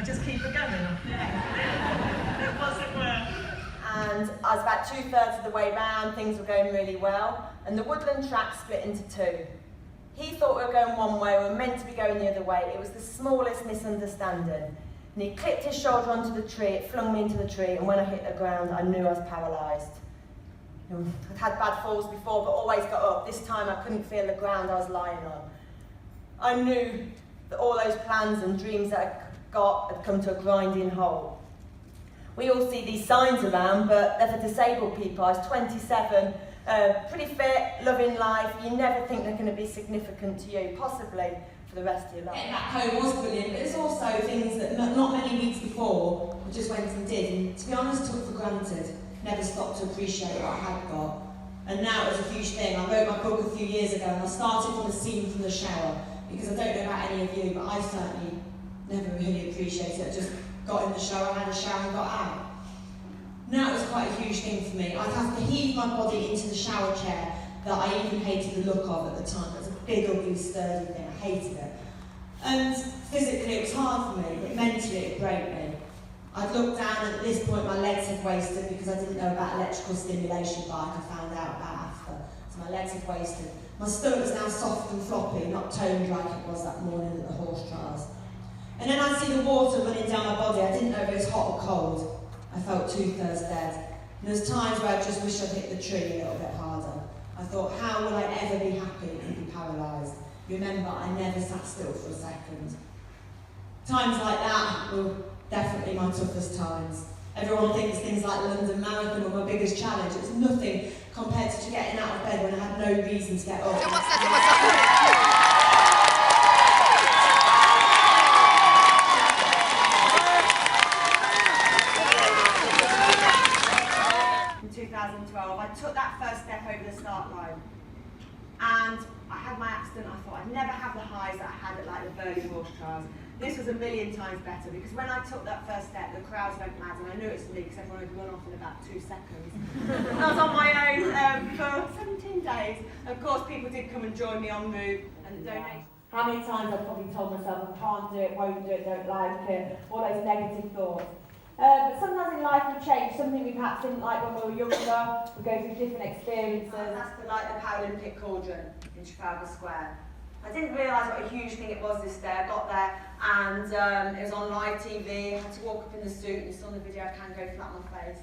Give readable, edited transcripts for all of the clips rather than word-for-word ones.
just keep it going. Yeah. It wasn't worth. And I was about 2/3 of the way round, things were going really well, and the woodland track split into two. He thought we were going one way, we were meant to be going the other way. It was the smallest misunderstanding. And he clipped his shoulder onto the tree, it flung me into the tree, and when I hit the ground, I knew I was paralysed. I'd had bad falls before, but always got up. This time I couldn't feel the ground I was lying on. I knew that all those plans and dreams that I got had come to a grinding halt. We all see these signs around, but they're for disabled people. I was 27, pretty fit, loving life. You never think they're going to be significant to you, possibly for the rest of your life. Getting back home was brilliant, but it's also things that not many weeks before we just went and did, and to be honest, took for granted. Never stopped to appreciate what I had got. And now it's a huge thing. I wrote my book a few years ago, and I started from the scene from the shower, because I don't know about any of you, but I certainly never really appreciated it. I just got in the shower, had a shower and got out. Now it was quite a huge thing for me. I'd have to heave my body into the shower chair that I even hated the look of at the time. It was a big, ugly, sturdy thing. I hated it. And physically it was hard for me, but mentally it would break me. I'd look down, and at this point my legs had wasted because I didn't know about electrical stimulation bike. I found out about after. So my legs had wasted. My stomach was now soft and floppy, not toned like it was that morning at the horse trials. And then I'd see the water running down my body. I didn't know if it was hot or cold. I felt 2/3 dead. And there was times where I just wished I'd hit the tree a little bit harder. I thought, how will I ever be happy and be paralysed? Remember, I never sat still for a second. Times like that were definitely my toughest times. Everyone thinks things like London Marathon were my biggest challenge. It was nothing compared to getting out of bed when I had no reason to get up. In 2012, I took that first step over the start line, and I had my accident. I thought I'd never have the highs that I had at like the Burley horse trials. This was a million times better, because when I took that first step, the crowds went mad, and I knew it was me because everyone had run off in about 2 seconds. And I was on my own for 17 days. Of course, people did come and join me en route and donate. How many times I've probably told myself I can't do it, won't do it, don't like it, all those negative thoughts. But sometimes in life we change, something we perhaps didn't like when we were younger, we go through different experiences. That's like the Paralympic cauldron in Trafalgar Square. I didn't realise what a huge thing it was this day. I got there and it was on live TV. I had to walk up in the suit, and you saw in the video I can go flat on my face.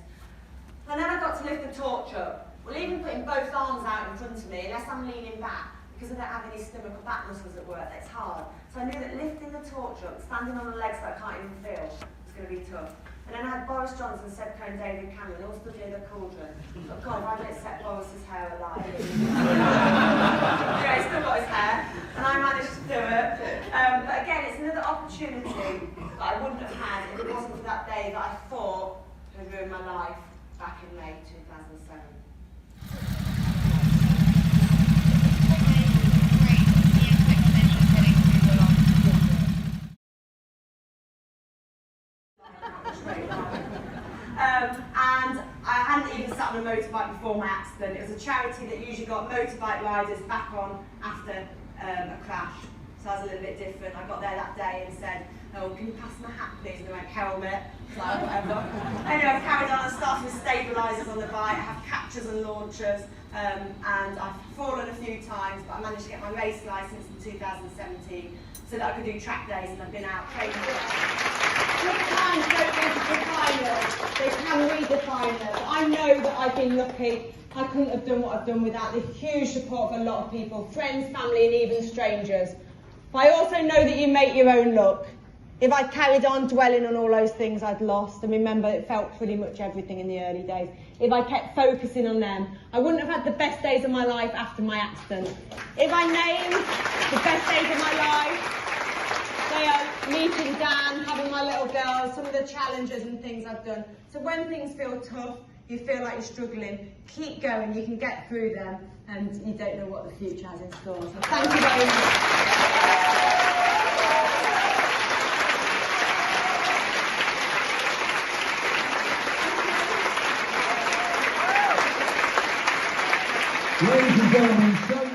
And then I got to lift the torch up. Well, even putting both arms out in front of me, unless I'm leaning back, because I don't have any stomach or back muscles at work, it's hard. So I knew that lifting the torch up, standing on the legs that I can't even feel, was going to be tough. And then I had Boris Johnson, Seb Coe and David Cameron all stood near the cauldron. But God, I don't set Boris's hair alive. Yeah, he's still got his hair, and I managed to do it. But again, it's another opportunity that I wouldn't have had if it wasn't for that day that I thought had ruined my life back in May 2007. And I hadn't even sat on a motorbike before my accident. It was a charity that usually got motorbike riders back on after a crash. So I was a little bit different. I got there that day and said, "Oh, can you pass my hat, please?" And they went, "Helmet." So whatever. Anyway, I've carried on and started with stabilisers on the bike. I have catchers and launchers, and I've fallen a few times, but I managed to get my race licence in 2017 so that I could do track days, and I've been out training. Sometimes don't need to define us, they can redefine us. I know that I've been lucky. I couldn't have done what I've done without the huge support of a lot of people, friends, family and even strangers. But I also know that you make your own luck. If I'd carried on dwelling on all those things I'd lost, and remember it felt pretty much everything in the early days, if I kept focusing on them, I wouldn't have had the best days of my life after my accident. If I named the best days of my life, they are meeting Dan, having my little girls, some of the challenges and things I've done. So when things feel tough, you feel like you're struggling, keep going, you can get through them, and you don't know what the future has in store. So thank you very much. Ladies and gentlemen,